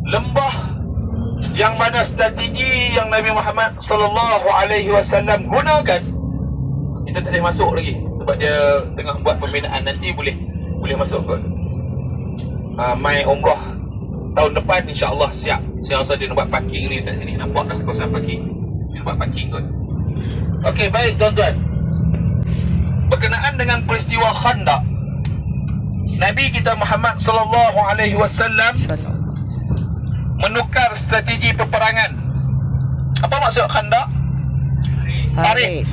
lembah yang mana strategi yang Nabi Muhammad sallallahu alaihi wasallam gunakan, kita tak boleh masuk lagi sebab dia tengah buat pembinaan. Nanti boleh masuk kot. Mai umrah tahun depan insya-Allah siap. Saya rasa dia nak buat parking ni kat sini. Nampak dah kawasan parking. Dia buat parking kot. Okey, baik tuan-tuan. Berkenaan dengan peristiwa Khandaq, Nabi kita Muhammad sallallahu alaihi wasallam menukar strategi peperangan. Apa maksud Khandaq? Tarik.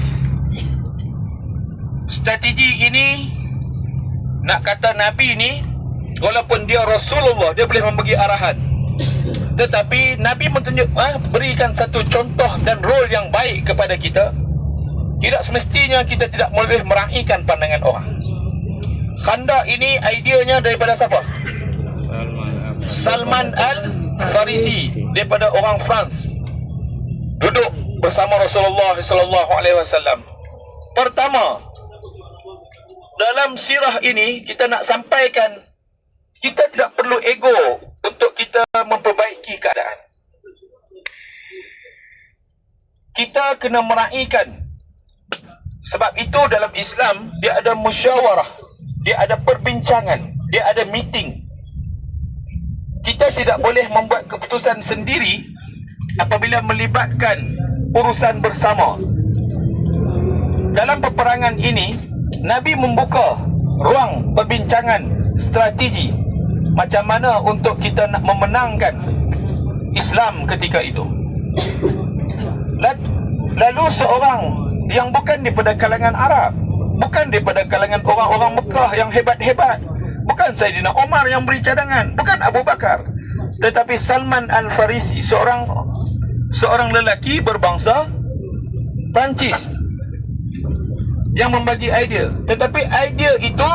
Strategi ini, nak kata Nabi ni, walaupun dia Rasulullah, dia boleh memberi arahan, tetapi Nabi berikan satu contoh dan role yang baik kepada kita. Tidak semestinya kita tidak boleh meraihkan pandangan orang. Khandaq ini ideanya daripada siapa? Salman Al-Farisi, daripada orang France. Duduk bersama Rasulullah sallallahu alaihi wasallam. Pertama, dalam sirah ini kita nak sampaikan, kita tidak perlu ego untuk kita memperbaiki keadaan. Kita kena meraihkan. Sebab itu dalam Islam dia ada musyawarah, dia ada perbincangan, dia ada meeting. Kita tidak boleh membuat keputusan sendiri apabila melibatkan urusan bersama. Dalam peperangan ini, Nabi membuka ruang perbincangan strategi macam mana untuk kita nak memenangkan Islam ketika itu. Lalu seorang yang bukan daripada kalangan Arab, bukan daripada kalangan orang-orang Mekah yang hebat-hebat, bukan Saidina Umar yang beri cadangan, bukan Abu Bakar, tetapi Salman Al-Farisi, seorang lelaki berbangsa Perancis yang membagi idea. Tetapi idea itu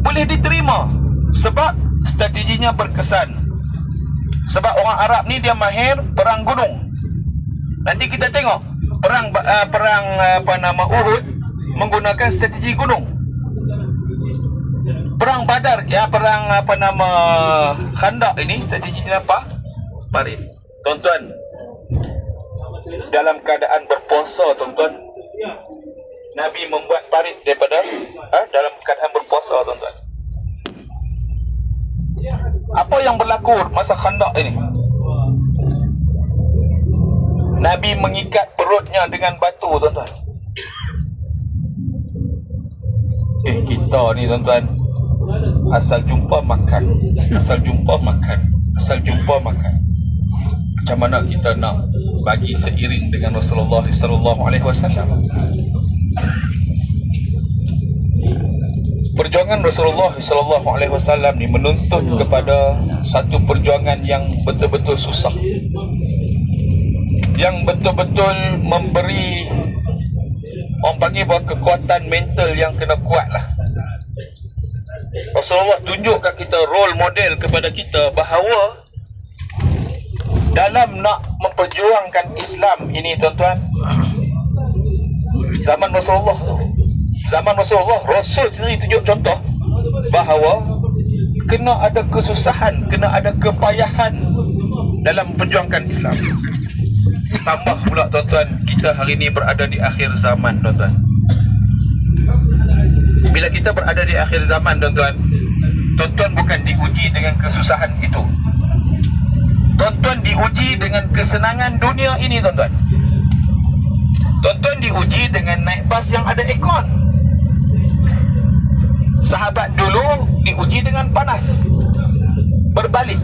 boleh diterima sebab strateginya berkesan. Sebab orang Arab ni dia mahir perang gunung. Nanti kita tengok perang Uhud menggunakan strategi gunung. Perang Badar, perang Khandaq ini strateginya apa? Parit. Tuan-tuan, dalam keadaan berpuasa, tuan-tuan, Nabi membuat parit daripada dalam keadaan berpuasa, tuan-tuan. Apa yang berlaku masa Khandaq ini? Nabi mengikat perutnya dengan batu, tuan-tuan. Kita ni, tuan-tuan, asal jumpa makan, asal jumpa makan, asal jumpa makan. Macam mana kita nak bagi seiring dengan Rasulullah sallallahu alaihi wasallam? Perjuangan Rasulullah sallallahu alaihi wasallam ni menuntut kepada satu perjuangan yang betul-betul susah, yang betul-betul memberi, orang panggil bahawa kekuatan mental yang kena kuat lah. Rasulullah tunjukkan kita role model kepada kita bahawa dalam nak memperjuangkan Islam ini, tuan-tuan, zaman Rasul sendiri tunjuk contoh bahawa kena ada kesusahan, kena ada kepayahan dalam memperjuangkan Islam. Tambah pula, tuan-tuan, kita hari ini berada di akhir zaman, tuan-tuan. Bila kita berada di akhir zaman, tuan-tuan, tuan-tuan bukan diuji dengan kesusahan itu. Tuan-tuan diuji dengan kesenangan dunia ini, tuan-tuan. Tuan-tuan diuji dengan naik bas yang ada aircon. Sahabat dulu diuji dengan panas. Berbalik,